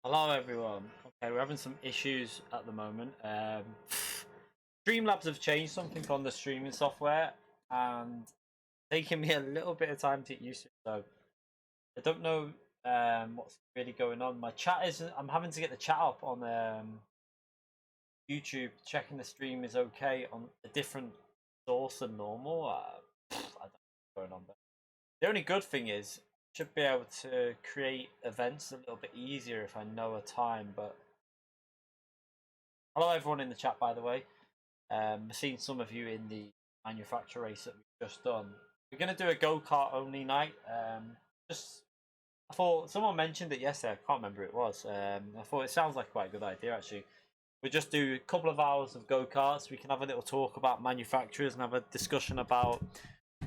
Hello everyone. Okay, we're having some issues at the moment. Streamlabs have changed something on the streaming software and taking me a little bit of time to get used to it. So I don't know what's really going on. My chat is I'm having to get the chat up on YouTube, checking the stream is okay on a different source than normal. I don't know what's going on, but the only good thing is should be able to create events a little bit easier if I know a time. But hello everyone in the chat, by the way. I've seen some of you in the manufacturer race that we've just done. We're going to do a go-kart only night. I thought someone mentioned it yesterday. I can't remember who it was. I thought it sounds like quite a good idea actually. We just do a couple of hours of go-karts. We can have a little talk about manufacturers and have a discussion about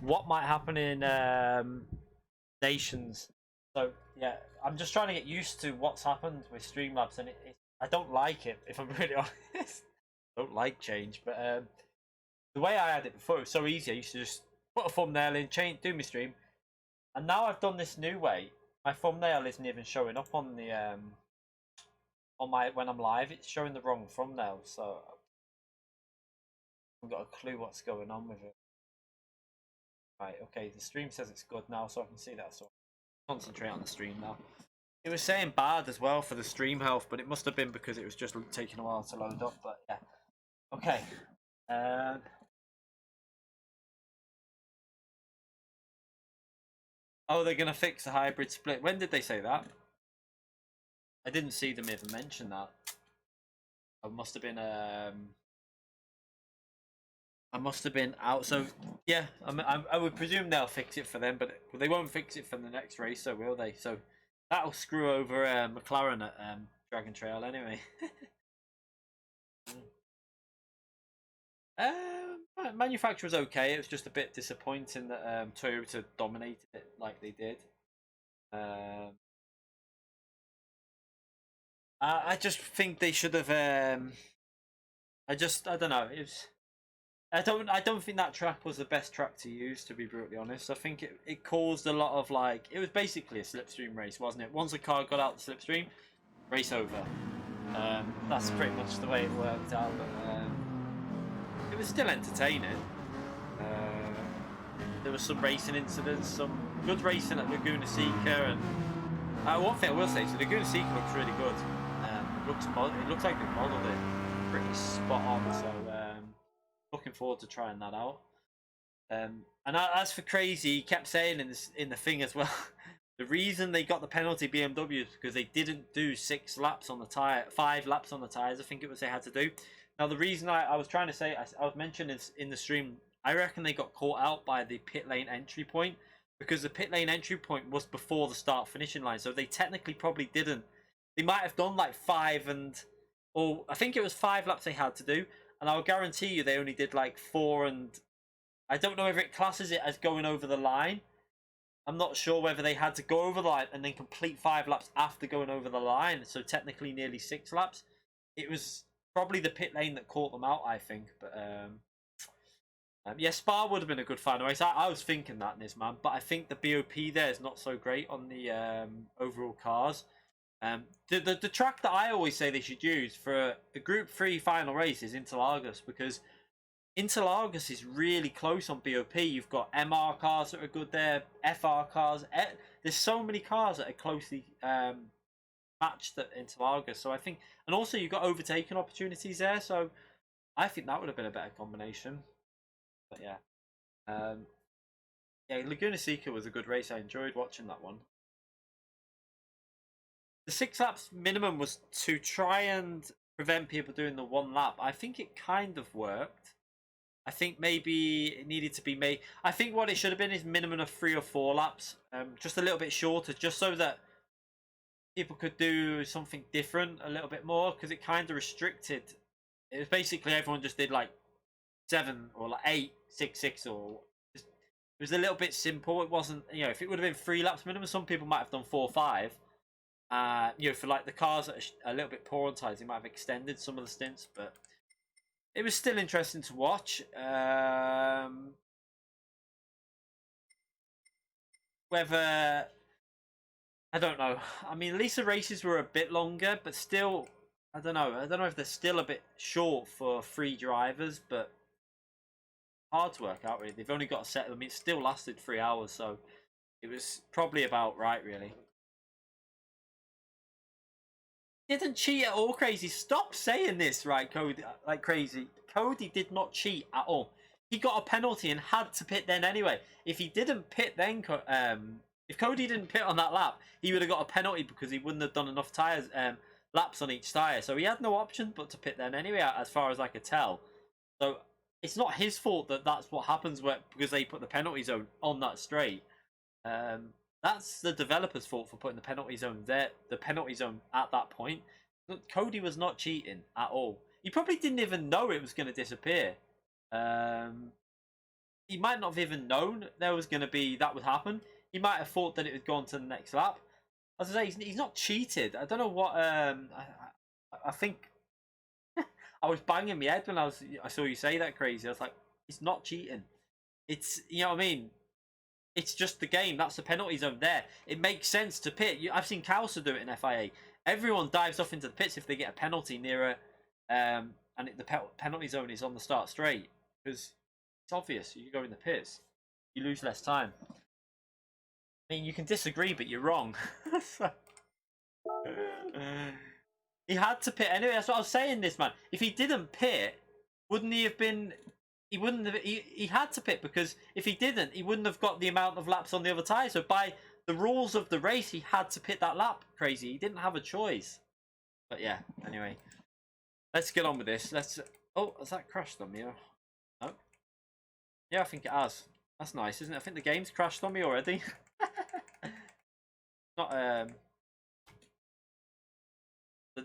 what might happen in nations. So yeah, I'm just trying to get used to what's happened with Streamlabs, and I don't like it, if I'm really honest. I don't like change, but the way I had it before, it was so easy. I used to just put a thumbnail in, change, do my stream, and now I've done this new way. My thumbnail isn't even showing up on the on my when I'm live. It's showing the wrong thumbnail, so I've got a clue what's going on with it. Right, okay, the stream says it's good now, so I can see that. So I'll concentrate on the stream now. It was saying bad as well for the stream health, but it must have been because it was just taking a while to load up. But yeah, okay. Oh, they're gonna fix the hybrid split. When did they say that? I didn't see them even mention that. It must have been I must have been out. So yeah, I would presume they'll fix it for them, but they won't fix it for the next race, so will they? So that'll screw over McLaren at Dragon Trail anyway. Manufacturer was okay. It was just a bit disappointing that Toyota dominated it like they did. I just think they should have. I don't know. I don't think that track was the best track to use, to be brutally honest. I think it caused a lot of like. It was basically a slipstream race, wasn't it? Once the car got out the slipstream, race over. That's pretty much the way it worked out. But it was still entertaining. There was some racing incidents, some good racing at Laguna Seca, and one thing I will say, so Laguna Seca looks really good. It looks like they modelled it pretty spot on. So looking forward to trying that out. And as for Crazy, he kept saying in the thing as well. The reason they got the penalty BMW is because they didn't do 6 laps on the tire, 5 laps on the tires. I think it was they had to do. Now the reason I was trying to say, I was mentioning in the stream, I reckon they got caught out by the pit lane entry point, because the pit lane entry point was before the start finishing line, so they technically probably didn't. They might have done like 5 or I think it was 5 laps they had to do, and I'll guarantee you they only did like 4, and I don't know if it classes it as going over the line. I'm not sure whether they had to go over the line and then complete 5 laps after going over the line, so technically nearly 6 laps. It was probably the pit lane that caught them out, I think. But yeah, Spa would have been a good final race. I was thinking that in this, man, but I think the BOP there is not so great on the overall cars. The track that I always say they should use for a Group 3 final race is Interlagos, because Interlagos is really close on BOP. You've got MR cars that are good there, FR cars. There's so many cars that are closely matched at Interlagos. So I think, and also you've got overtaking opportunities there. So I think that would have been a better combination. But yeah, yeah, Laguna Seca was a good race. I enjoyed watching that one. The 6 laps minimum was to try and prevent people doing the 1 lap. I think it kind of worked. I think maybe it needed to be made. I think what it should have been is minimum of 3 or 4 laps, just a little bit shorter, just so that people could do something different a little bit more, because it kind of restricted. It was basically everyone just did like 7 or like 8, 6, 6, or just, it was a little bit simple. It wasn't, you know, if it would have been 3 laps minimum, some people might have done 4 or 5. You know, for like the cars that are a little bit poor on tires, they might have extended some of the stints, but it was still interesting to watch. Whether, I don't know. I mean, at least the races were a bit longer, but still, I don't know. I don't know if they're still a bit short for 3 drivers, but hard to work out really. They've only got a set. I mean, it still lasted 3 hours, so it was probably about right, really. Didn't cheat at all, Crazy. Stop saying this, right, Cody? Like Crazy. Cody did not cheat at all. He got a penalty and had to pit then anyway. If he didn't pit then, if Cody didn't pit on that lap, he would have got a penalty because he wouldn't have done enough tires, laps on each tire. So he had no option but to pit then anyway, as far as I could tell. So it's not his fault that that's what happens because they put the penalty zone on that straight. That's the developer's fault for putting the penalty zone there, the penalty zone at that point. Cody was not cheating at all. He probably didn't even know it was going to disappear. He might not have even known there was going to be that would happen. He might have thought that it would go on to the next lap. As I say, he's not cheated. I don't know what. I think I was banging my head when I saw you say that, Crazy. I was like, he's not cheating. It's, you know what I mean. It's just the game. That's the penalty zone there. It makes sense to pit. I've seen Kausa do it in FIA. Everyone dives off into the pits if they get a penalty near and the penalty zone is on the start straight, because it's obvious. You go in the pits, you lose less time. I mean, you can disagree, but you're wrong. He had to pit anyway. That's what I was saying. This man, if he didn't pit, wouldn't he have been? He wouldn't have. He had to pit, because if he didn't, he wouldn't have got the amount of laps on the other tyre. So by the rules of the race, he had to pit that lap. Crazy. He didn't have a choice. But yeah. Anyway, let's get on with this. Let's. Oh, has that crashed on me? No. Yeah, I think it has. That's nice, isn't it? I think the game's crashed on me already. Not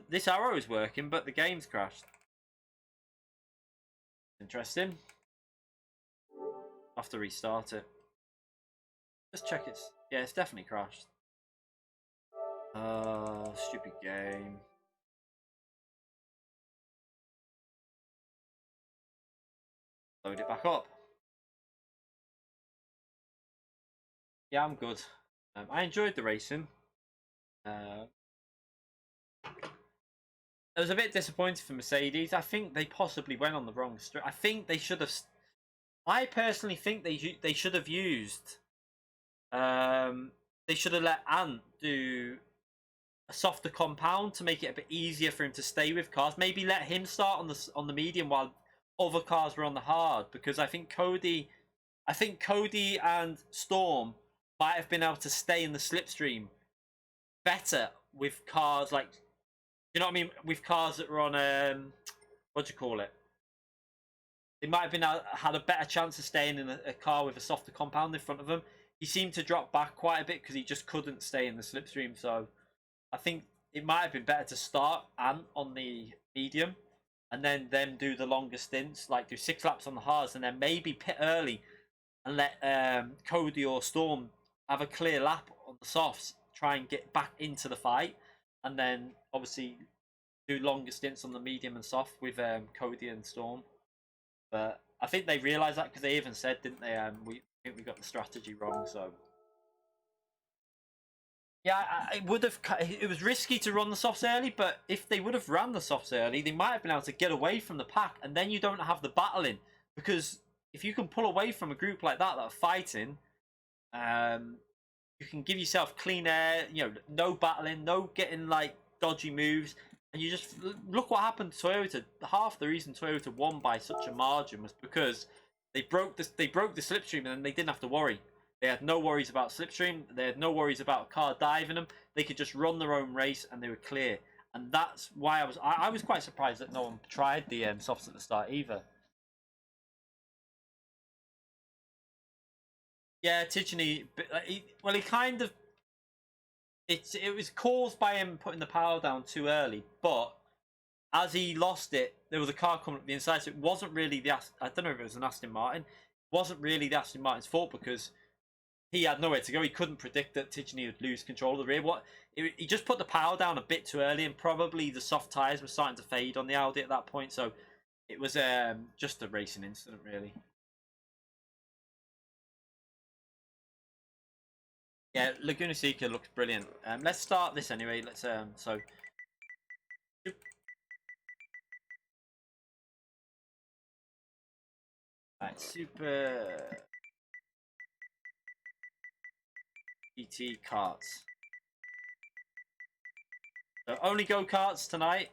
this arrow is working, but the game's crashed. Interesting. I'll have to restart it. Just check it's... Yeah, it's definitely crashed. Stupid game. Load it back up. Yeah, I'm good. I enjoyed the racing. It was a bit disappointing for Mercedes. I think they possibly went on the wrong street. I think they should have... I personally think they should have used... they should have let Ant do a softer compound to make it a bit easier for him to stay with cars. Maybe let him start on the medium while other cars were on the hard. Because I think Cody and Storm might have been able to stay in the slipstream better with cars like, you know what I mean, with cars that were on what do you call it? They might have been had a better chance of staying in a car with a softer compound in front of them. He seemed to drop back quite a bit because he just couldn't stay in the slipstream. So I think it might have been better to start Ant on the medium and then them do the longer stints, like do 6 laps on the hards and then maybe pit early and let Cody or Storm have a clear lap on the softs, try and get back into the fight, and then obviously do longer stints on the medium and soft with Cody and Storm. But I think they realised that because they even said, didn't they? We think we got the strategy wrong. So yeah, it would have. It was risky to run the softs early, but if they would have ran the softs early, they might have been able to get away from the pack, and then you don't have the battling. Because if you can pull away from a group like that are fighting, you can give yourself clean air. You know, no battling, no getting like dodgy moves. And you just look what happened to Toyota. Half the reason Toyota won by such a margin was because they broke the slipstream, and then they didn't have to worry. They had no worries about slipstream. They had no worries about a car diving them. They could just run their own race, and they were clear. And that's why I was quite surprised that no one tried the softs at the start either. Yeah, Tigany. Well, he kind of it was caused by him putting the power down too early, but as he lost it, there was a car coming up the inside, so it wasn't really I don't know if it was an Aston Martin. It wasn't really the Aston Martin's fault because he had nowhere to go. He couldn't predict that Tigany would lose control of the rear. He just put the power down a bit too early, and probably the soft tyres were starting to fade on the Audi at that point. So it was just a racing incident, really. Yeah, Laguna Seca looks brilliant. Let's start this anyway. Let's so. Right, Super GT Karts. So only go karts tonight.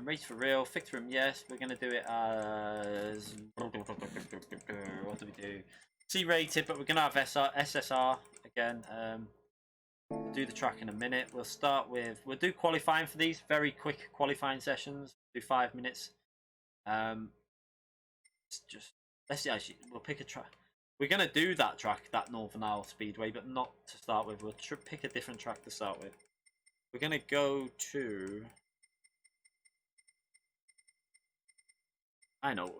Race for real. Fixed room, yes. We're gonna do it as what do we do? C rated, but we're gonna have SSR again. We'll do the track in a minute. We'll do qualifying for these very quick qualifying sessions. Do 5 minutes. Let's see. Actually, we'll pick a track. We're gonna do that track, that Northern Isle Speedway, but not to start with. We'll pick a different track to start with. We're gonna go to. I know.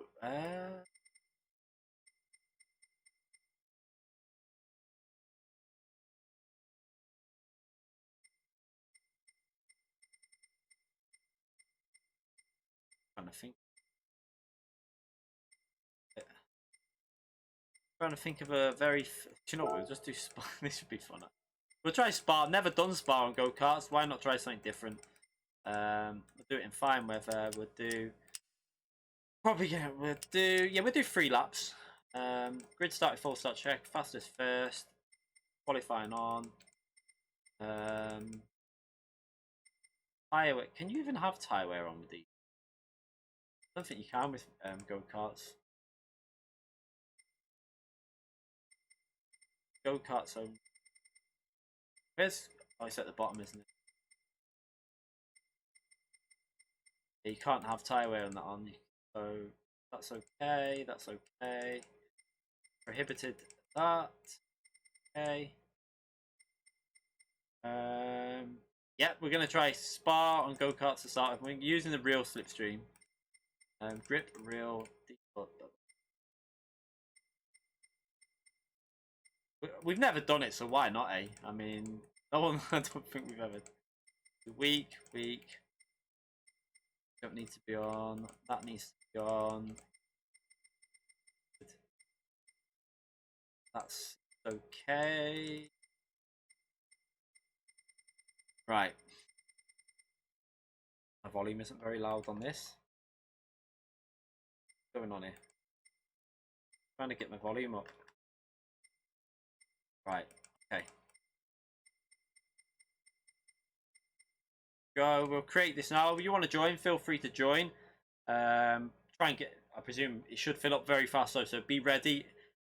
Trying to think. Trying to think of a very. Do you know what? We'll just do Spa. This would be fun. We'll try Spa. I've never done Spa on go karts. Why not try something different? We'll do it in fine weather. We'll do. Probably yeah. We'll do 3 laps. Grid started full start check. Fastest first. Qualifying on. Tire wear. Can you even have tire wear on with these? I don't think you can with go karts. Go karts. So where's? Oh, it's at the bottom, isn't it? Yeah, you can't have tire wear on that on. So that's okay. That's okay. prohibited that. Okay. Yeah, we're gonna try Spa on go-karts to start with. We're using the real slipstream. Grip, real, default. We've never done it, so why not, eh? I mean, no one. I don't think we've ever. Weak. Don't need to be on. That needs to be on. That's okay. Right. My volume isn't very loud on this. What's going on here? Trying to get my volume up. Right. Okay. Go. We'll create this now. If you want to join, feel free to join. Try and get. I presume it should fill up very fast, so be ready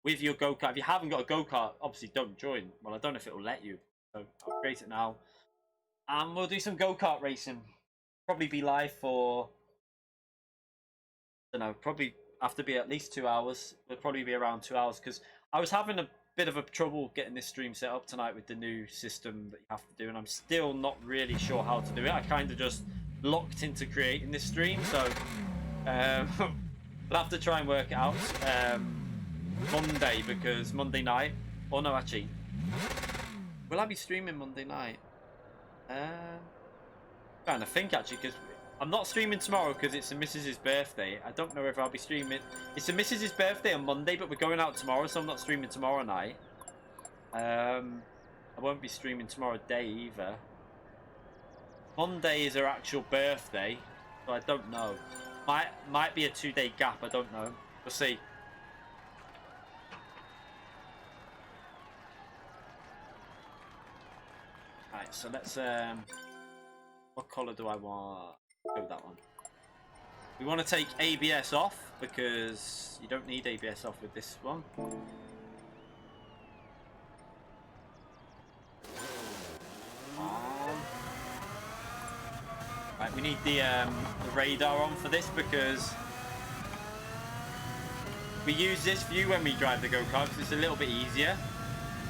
with your go-kart. If you haven't got a go-kart, obviously don't join. Well, I don't know if it will let you. So I'll create it now. And we'll do some go-kart racing. Probably be live for, I don't know, probably have to be at least 2 hours. It'll probably be around 2 hours because I was having a bit of a trouble getting this stream set up tonight with the new system that you have to do, and I'm still not really sure how to do it. I kind of just locked into creating this stream, so we'll have to try and work it out Monday, because Monday night, or no, actually, will I be streaming Monday night? Trying to think actually, because I'm not streaming tomorrow because it's the missus's birthday. I don't know if I'll be streaming. It's the missus's birthday on Monday, but we're going out tomorrow, so I'm not streaming tomorrow night. I won't be streaming tomorrow day either. Monday is her actual birthday, so I don't know. Might be a 2-day gap. I don't know. We'll see. Right, so let's what colour do I want? Go with that one. We want to take ABS off because you don't need ABS off with this one. Right, we need the radar on for this because we use this view when we drive the go-kart because it's a little bit easier,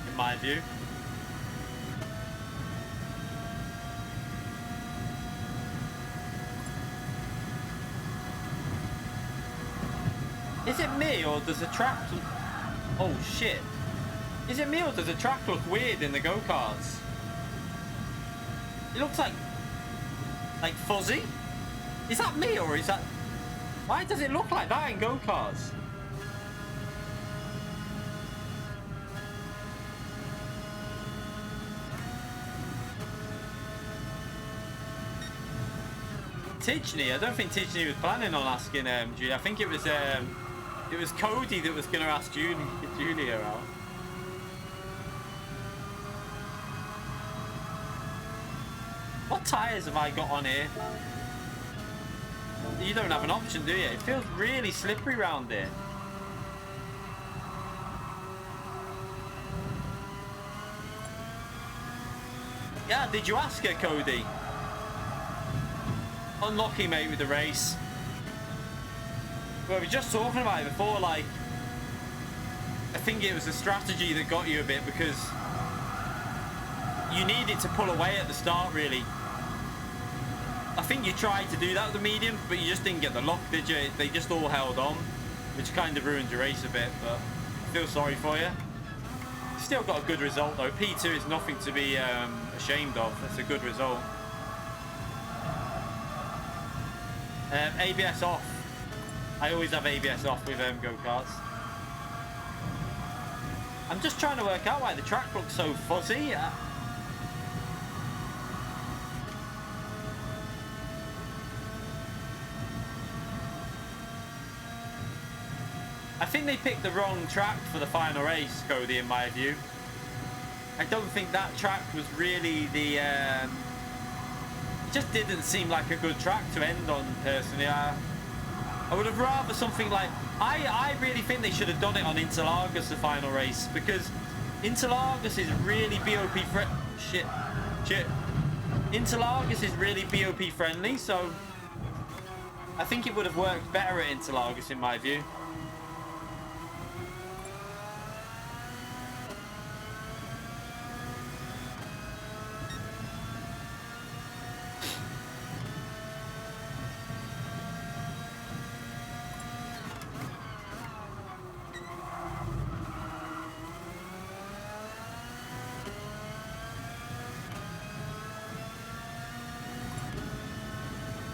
in my view. Is it me or does the track look... Oh shit. Is it me or does the track look weird in the go-karts? It looks like fuzzy. Is that me or is that... Why does it look like that in go-karts? Tichney, I don't think Tichney was planning on asking Julia. I think it was Cody that was going to ask Julia out. What tyres have I got on here? You don't have an option, do you? It feels really slippery round here. Yeah, did you ask her, Cody? Unlucky, mate, with the race. Well, we were just talking about it before, like, I think it was the strategy that got you a bit because you needed to pull away at the start, really. I think you tried to do that with the medium, but you just didn't get the lock, did you? They just all held on, which kind of ruined your race a bit, but I feel sorry for you. Still got a good result, though. P2 is nothing to be ashamed of. That's a good result. ABS off. I always have ABS off with go-karts. I'm just trying to work out why the track looks so fuzzy. I think they picked the wrong track for the final race, Cody, in my view. I don't think that track was really the... It just didn't seem like a good track to end on, personally. I would have rather something like... I really think they should have done it on Interlagos, the final race, because Interlagos is really BOP friendly. Shit. Interlagos is really BOP friendly, so I think it would have worked better at Interlagos, in my view.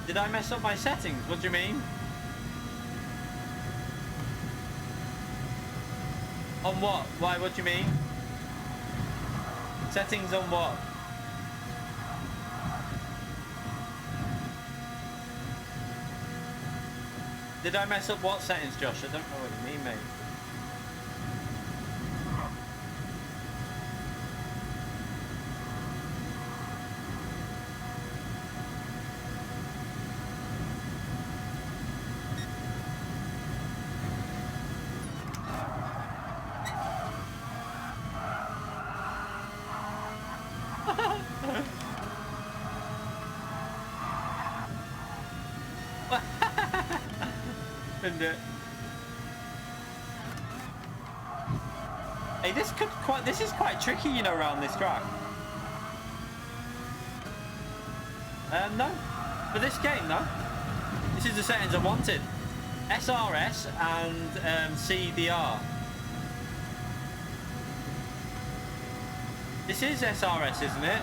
Did I mess up my settings? What do you mean? On what? Why? What do you mean? Settings on what? Did I mess up what settings, Josh? I don't know what you mean, mate. Hey, this is quite tricky, you know, around this track. No, for this game, no. This is the settings I wanted. SRS and CDR. This is SRS, isn't it?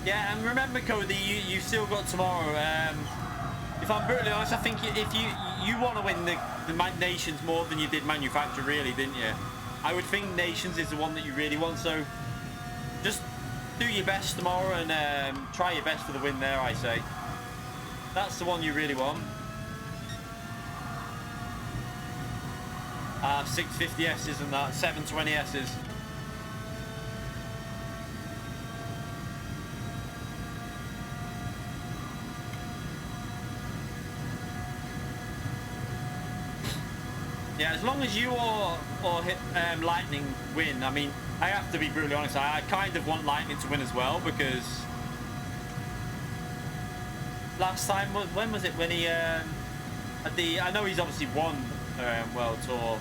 Yeah, and remember, Cody, you still got tomorrow. If I'm brutally honest, I think if you want to win the Nations more than you did Manufacture, really, didn't you? I would think Nations is the one that you really want, so just do your best tomorrow and try your best for the win there, I say. That's the one you really want. 650S's and that, 720S's. Yeah, as long as you or Lightning win. I mean, I have to be brutally honest. I kind of want Lightning to win as well, because last time, when was it? When he at the, I know he's obviously won World Tour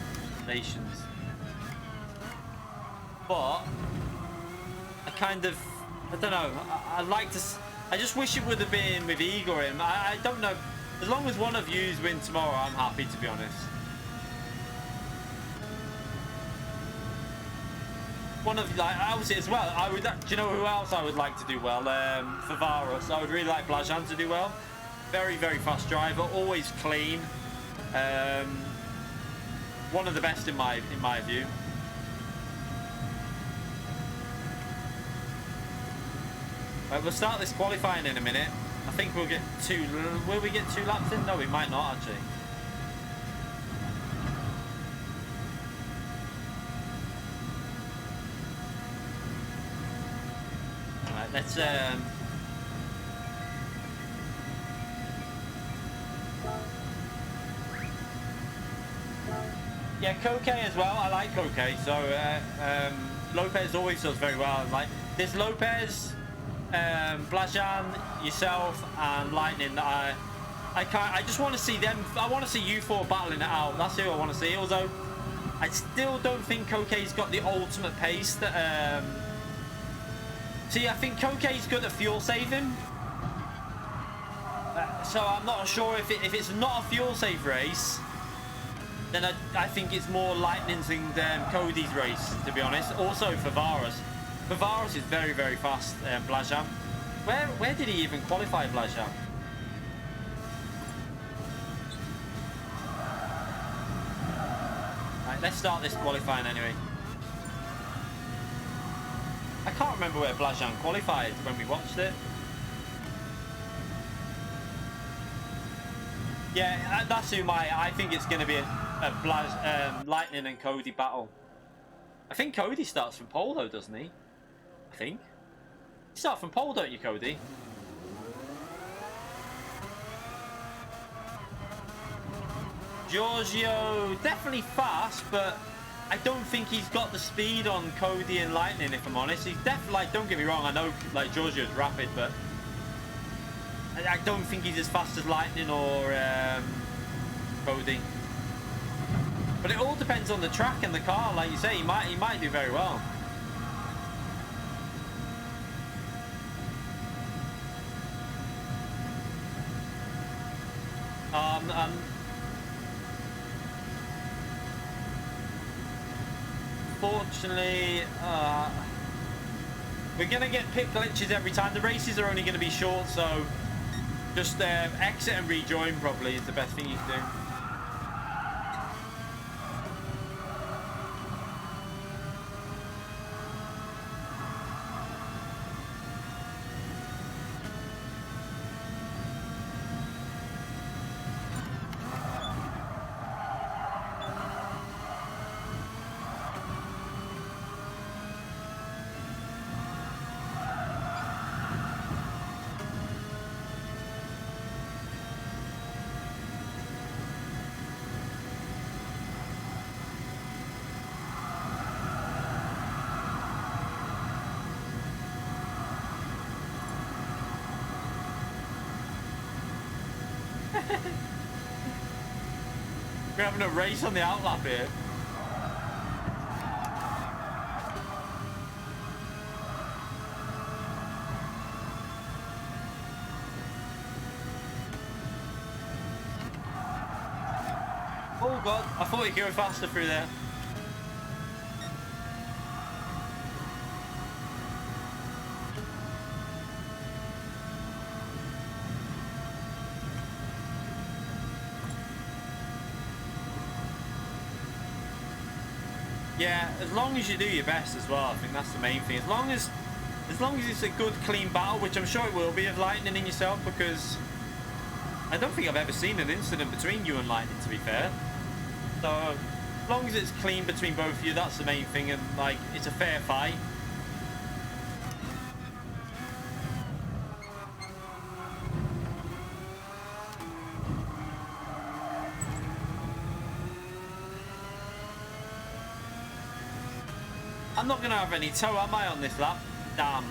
Nations, but I don't know. I'd like to. I just wish it would have been with Igor or him. I don't know. As long as one of yous win tomorrow, I'm happy, to be honest. One of, like, obviously as well, I would, do you know who else I would like to do well? For Varus, I would really like Blajan to do well. Very, very fast driver, always clean. One of the best in my view. Right, we'll start this qualifying in a minute. I think we'll get will we get 2 laps in? No, we might not, actually. Let's yeah, Koke as well. I like Koke. So Lopez always does very well. Like, there's Lopez, Blajan, yourself, and Lightning. I just want to see them. I want to see you four battling it out. That's who I want to see. Although I still don't think Koke's got the ultimate pace that. See, I think Koke's good at fuel saving, so I'm not sure if it's not a fuel save race, then I think it's more Lightning's and Cody's race, to be honest. Also for Varus. For Varus is very, very fast, Blajan. Where did he even qualify, Blajan? Right, let's start this qualifying anyway. I can't remember where Blajan qualified when we watched it. Yeah, that's who I think it's going to be a Lightning and Cody battle. I think Cody starts from pole though, doesn't he? I think. You start from pole, don't you, Cody? Giorgio, definitely fast, but I don't think he's got the speed on Cody and Lightning, if I'm honest. He's definitely, like, don't get me wrong, I know, like, Giorgio's rapid, but I don't think he's as fast as Lightning or Cody. But it all depends on the track and the car, like you say. He might do very well. unfortunately, we're going to get pit glitches every time. The races are only going to be short, so just exit and rejoin probably is the best thing you can do. We're having a race on the outlap here. Oh god, I thought you could go faster through there. Yeah, as long as you do your best as well, I think that's the main thing. As long as it's a good, clean battle, which I'm sure it will be, of Lightning and yourself, because I don't think I've ever seen an incident between you and Lightning, to be fair. So, as long as it's clean between both of you, that's the main thing, and, like, it's a fair fight. I'm not going to have any toe, am I, on this lap? Damn.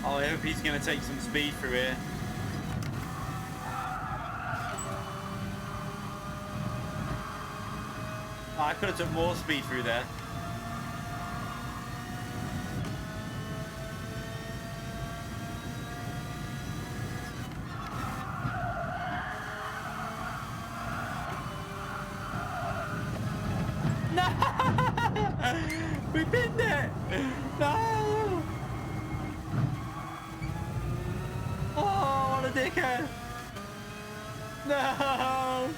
Oh, I hope he's going to take some speed through here. Oh, I could have took more speed through there. No! We pinned it! No! Oh, what a dickhead! No!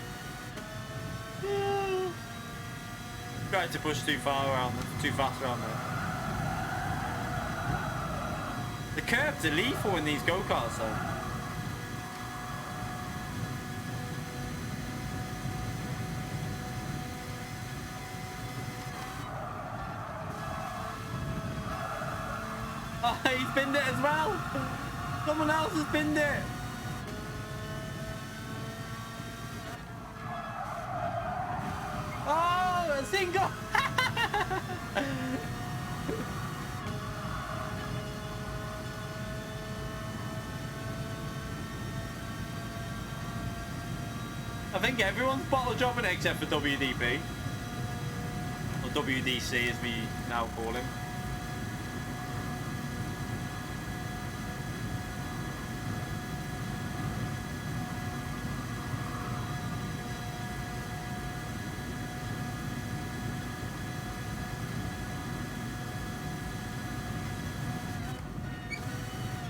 Tried to push too far around, too fast around there. The curbs are lethal in these go-karts though. Oh, he's binned it as well! Someone else has binned it! Oh, a single! I think everyone's bottle jobbing except for WDP. Or WDC as we now call him.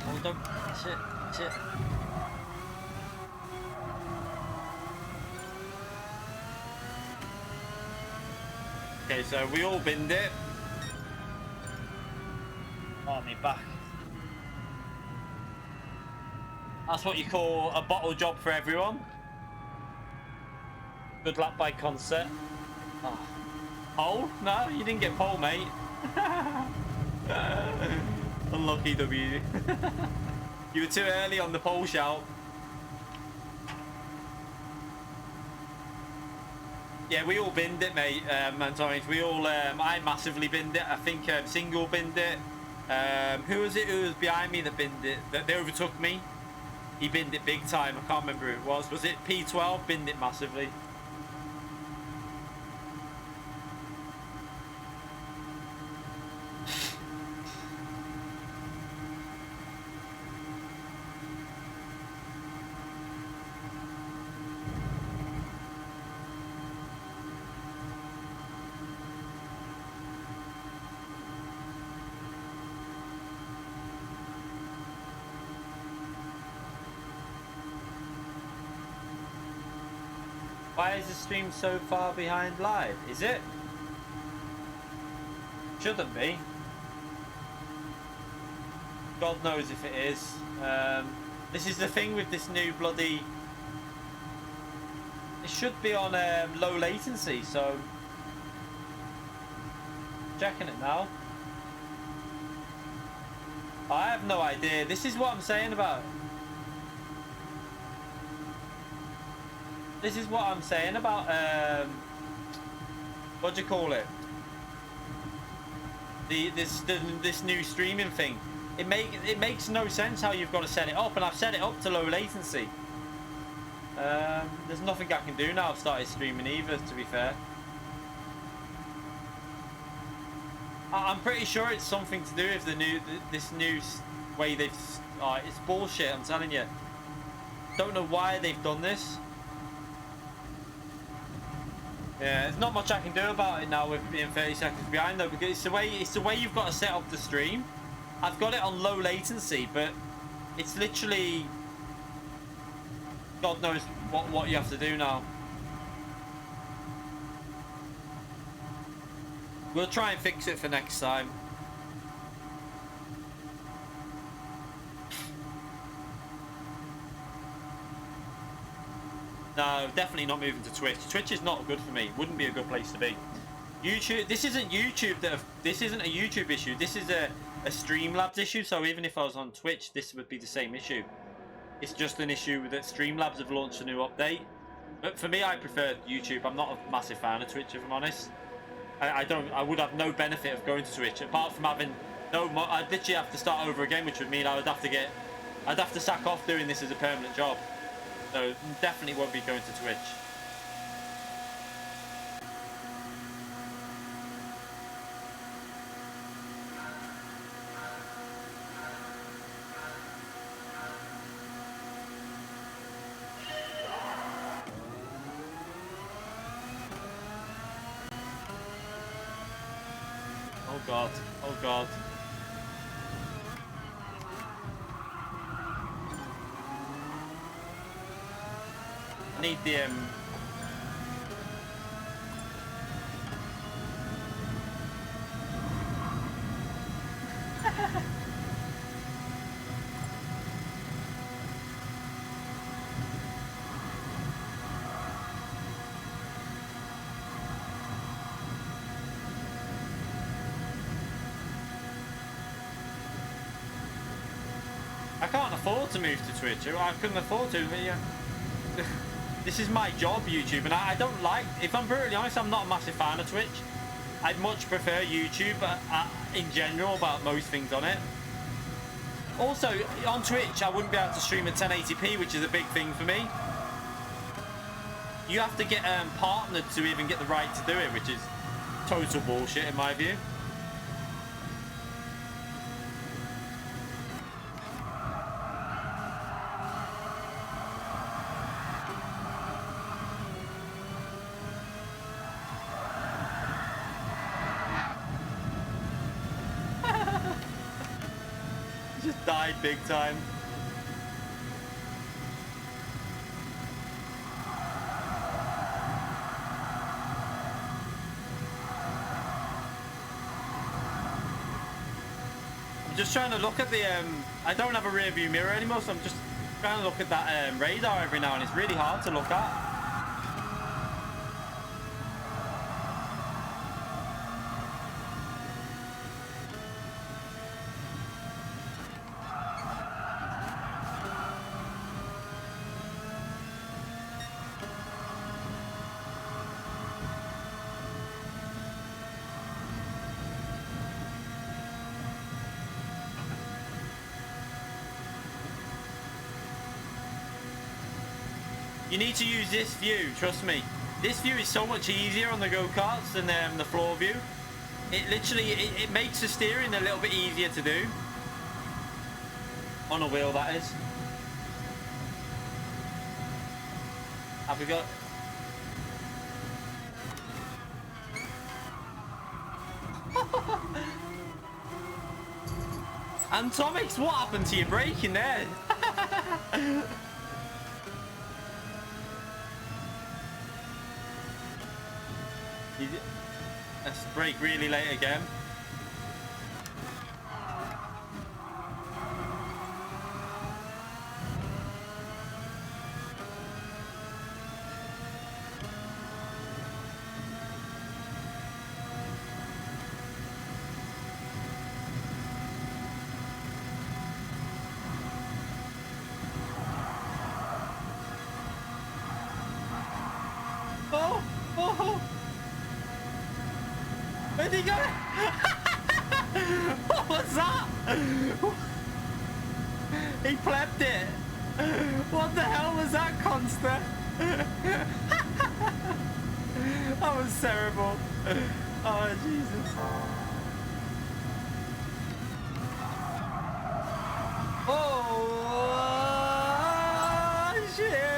Hold on. Shit. Okay, so we all binned it. Oh, me back. That's what you call a bottle job for everyone. Good luck by Concert. Oh. Pole? No, you didn't get pole, mate. Unlucky, W. You were too early on the pole shout. Yeah, we all binned it, mate. Antonio, we all. I massively binned it. I think Single binned it. Who was it? Who was behind me that binned it? They overtook me. He binned it big time. I can't remember who it was. Was it P12? Binned it massively. Why is the stream so far behind live? Is it? Shouldn't be. God knows if it is. This is the thing with this new bloody... It should be on low latency, so... Checking it now. I have no idea. This is what I'm saying about... This is what I'm saying about, what do you call it? This new streaming thing. It makes no sense how you've got to set it up, and I've set it up to low latency. There's nothing I can do now. I've started streaming either, to be fair. I'm pretty sure it's something to do with this new way they've. It's bullshit. I'm telling you. Don't know why they've done this. Yeah, there's not much I can do about it now with being 30 seconds behind though, because it's the way you've got to set up the stream. I've got it on low latency, but it's literally God knows what you have to do now. We'll try and fix it for next time. No, definitely not moving to Twitch. Twitch is not good for me. Wouldn't be a good place to be. YouTube. This isn't YouTube. This isn't a YouTube issue. This is a Streamlabs issue. So even if I was on Twitch, this would be the same issue. It's just an issue that Streamlabs have launched a new update. But for me, I prefer YouTube. I'm not a massive fan of Twitch, if I'm honest. I would have no benefit of going to Twitch apart from having no. I'd literally have to start over again, which would mean I'd have to sack off doing this as a permanent job. So definitely won't be going to Twitch. Oh God, oh God. I need the I can't afford to move to Twitch. I couldn't afford to, but yeah. This is my job, YouTube, and I don't like... If I'm brutally honest, I'm not a massive fan of Twitch. I'd much prefer YouTube in general about most things on it. Also, on Twitch, I wouldn't be able to stream at 1080p, which is a big thing for me. You have to get partnered to even get the right to do it, which is total bullshit in my view. Just died big time. I'm just trying to look at the I don't have a rear view mirror anymore, so I'm just trying to look at that radar every now and it's really hard to look at. You need to use this view, trust me. This view is so much easier on the go-karts than the floor view. It literally, it makes the steering a little bit easier to do. On a wheel, that is. Have we got... Atomics, what happened to your braking there? Let's brake really late again. Where'd he go? What was that? He plebbed it. What the hell was that, Conster? That was terrible. Oh, Jesus. Oh, shit.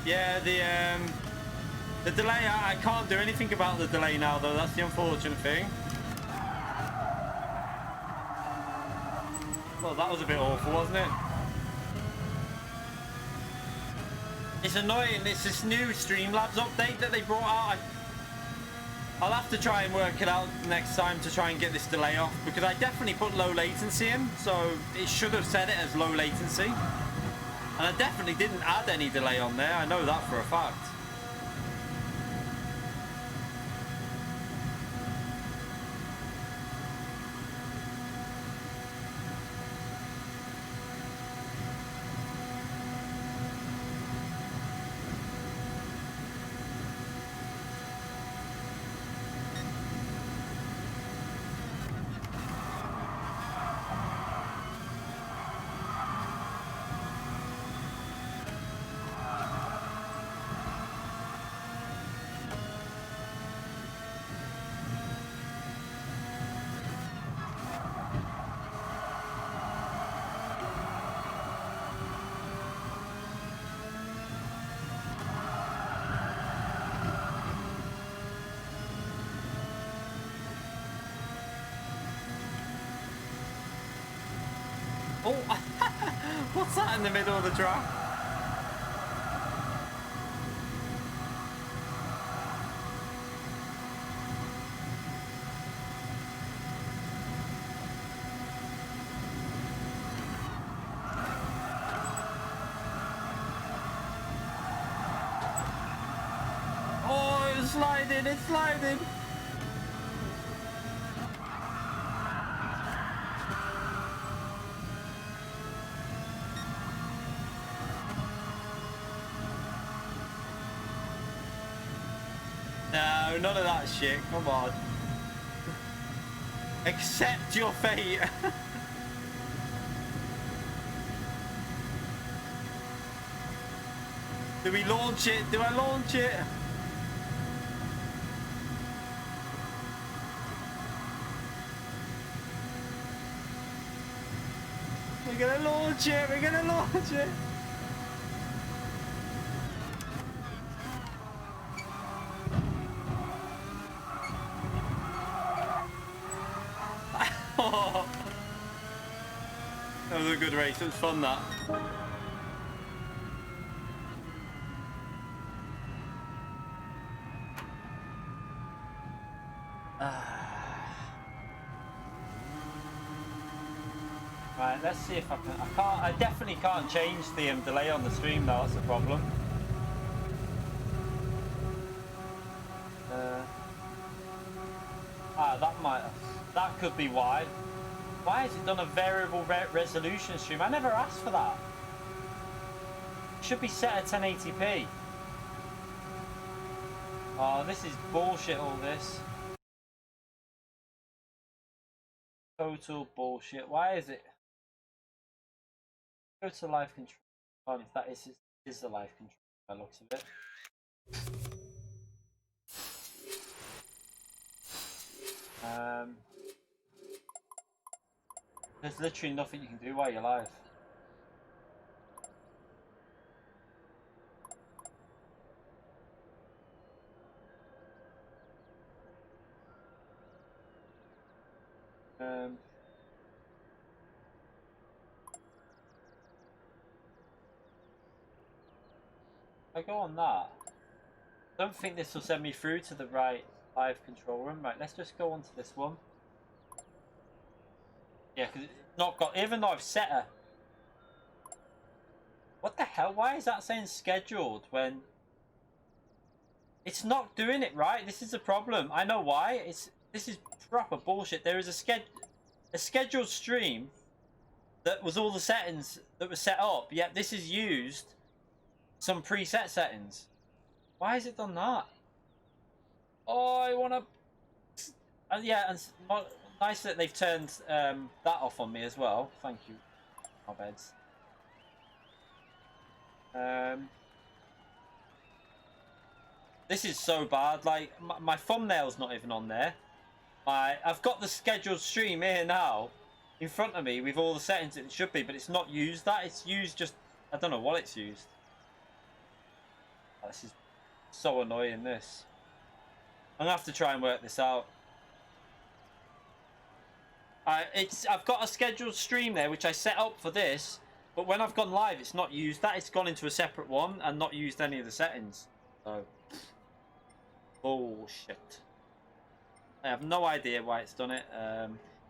Yeah, the delay, I can't do anything about the delay now though, that's the unfortunate thing. Well, that was a bit awful, wasn't it? It's annoying, it's this new Streamlabs update that they brought out. I'll have to try and work it out next time to try and get this delay off, because I definitely put low latency in, so it should have set it as low latency. And I definitely didn't add any delay on there, I know that for a fact. Oh, what's that in the middle of the track? sliding, it's sliding. No, none of that shit, come on. Accept your fate. Do we launch it? Do I launch it? We're gonna launch it, we're gonna launch it. Oh. That was a good race, it was fun that. Right, let's see if I can. I definitely can't change the delay on the stream now. That's the problem. That could be why. Why has it done a variable resolution stream? I never asked for that. It should be set at 1080p. Oh, this is bullshit. All this. Total bullshit. Why is it? Go to live control. Oh, if that is the live control by the looks of it. There's literally nothing you can do while you're live. I go on that. I don't think this will send me through to the right live control room. Right, let's just go on to this one. Yeah, because it's not got, even though I've set her. What the hell? Why is that saying scheduled when it's not doing it right? This is the problem. I know why. This is proper bullshit. There is a scheduled stream that was all the settings that were set up, yet this is used some preset settings. Why has it done that? Oh, I want to. Yeah, and nice that they've turned that off on me as well. Thank you, my beds. This is so bad. Like my thumbnail's not even on there. I've got the scheduled stream here now in front of me with all the settings it should be, but it's not used. That it's used just, I don't know what it's used. Oh, this is so annoying. This. I'm gonna have to try and work this out. I've got a scheduled stream there which I set up for this, but when I've gone live, it's not used that. It's gone into a separate one and not used any of the settings. So bullshit. I have no idea why it's done it.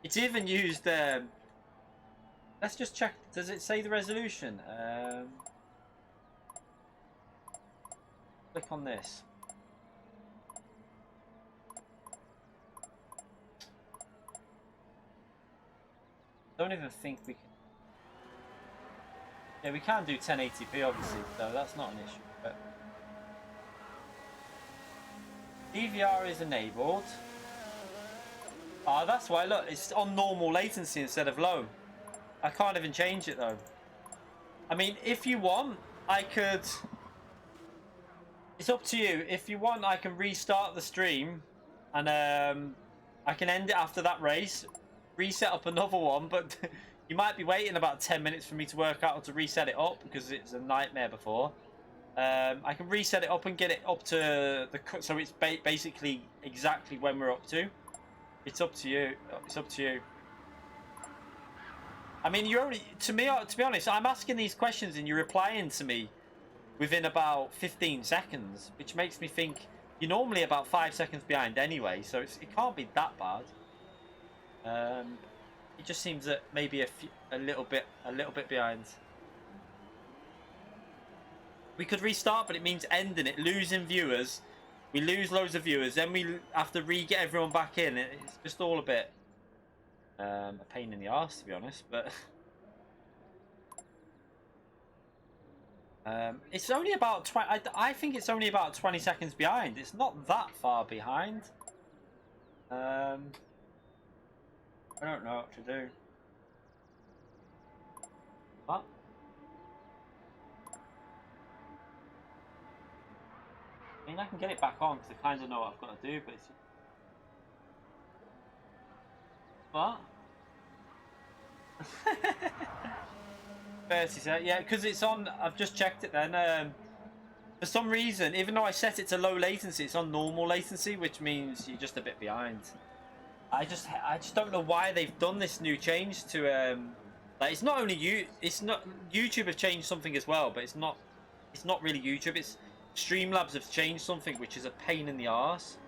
It's even used. Let's just check. Does it say the resolution? Click on this. Don't even think we can. Yeah, we can do 1080p obviously, so that's not an issue. But DVR is enabled. Ah, that's why. Look, it's on normal latency instead of low. I can't even change it though. I mean, if you want, I could. It's up to you. If you want, I can restart the stream, and I can end it after that race. Reset up another one, but you might be waiting about 10 minutes for me to work out how to reset it up because it's a nightmare before. I can reset it up and get it up to the so it's basically exactly when we're up to. It's up to you. It's up to you. I mean, you're already to be honest, I'm asking these questions and you're replying to me within about 15 seconds, which makes me think you're normally about 5 seconds behind anyway, so it can't be that bad. It just seems that maybe a little bit behind. We could restart, but it means ending it, losing viewers, we lose loads of viewers, then we have to re-get everyone back in. It's just all a bit a pain in the arse, to be honest. But it's only about 20. I think it's only about 20 seconds behind. It's not that far behind. I don't know what to do. What? I mean, I can get it back on because I kind of know what I've got to do, but it's... What? 30 seconds. Yeah, because it's on... I've just checked it then. For some reason, even though I set it to low latency, it's on normal latency, which means you're just a bit behind. I just don't know why they've done this new change to... like, it's not only you... It's not... YouTube have changed something as well, but it's not really YouTube. It's... Streamlabs have changed something, which is a pain in the arse.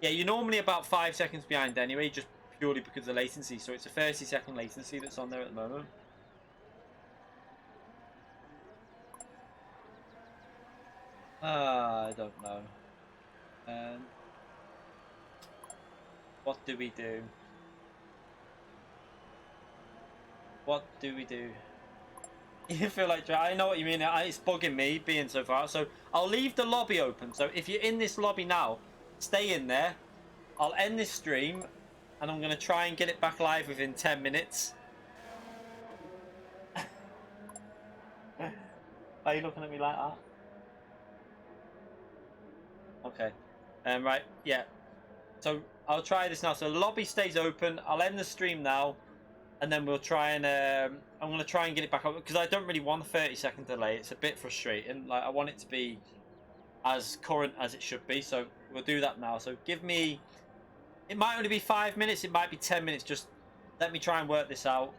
Yeah, you're normally about 5 seconds behind anyway, just purely because of latency. So it's a 30-second latency that's on there at the moment. I don't know. What do we do? What do we do? You feel like... I know what you mean. It's bugging me being so far. So I'll leave the lobby open. So if you're in this lobby now, stay in there. I'll end this stream, and I'm going to try and get it back live within 10 minutes. Are you looking at me like that? Okay. Right, yeah. So I'll try this now. So the lobby stays open. I'll end the stream now, and then we'll try and I'm going to try and get it back up because I don't really want a 30-second delay. It's a bit frustrating. Like, I want it to be as current as it should be. So we'll do that now. So give me... It might only be 5 minutes. It might be 10 minutes. Just let me try and work this out.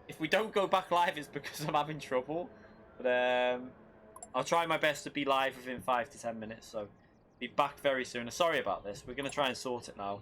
If we don't go back live, it's because I'm having trouble. But I'll try my best to be live within 5 to 10 minutes. So be back very soon. Sorry about this. We're going to try and sort it now.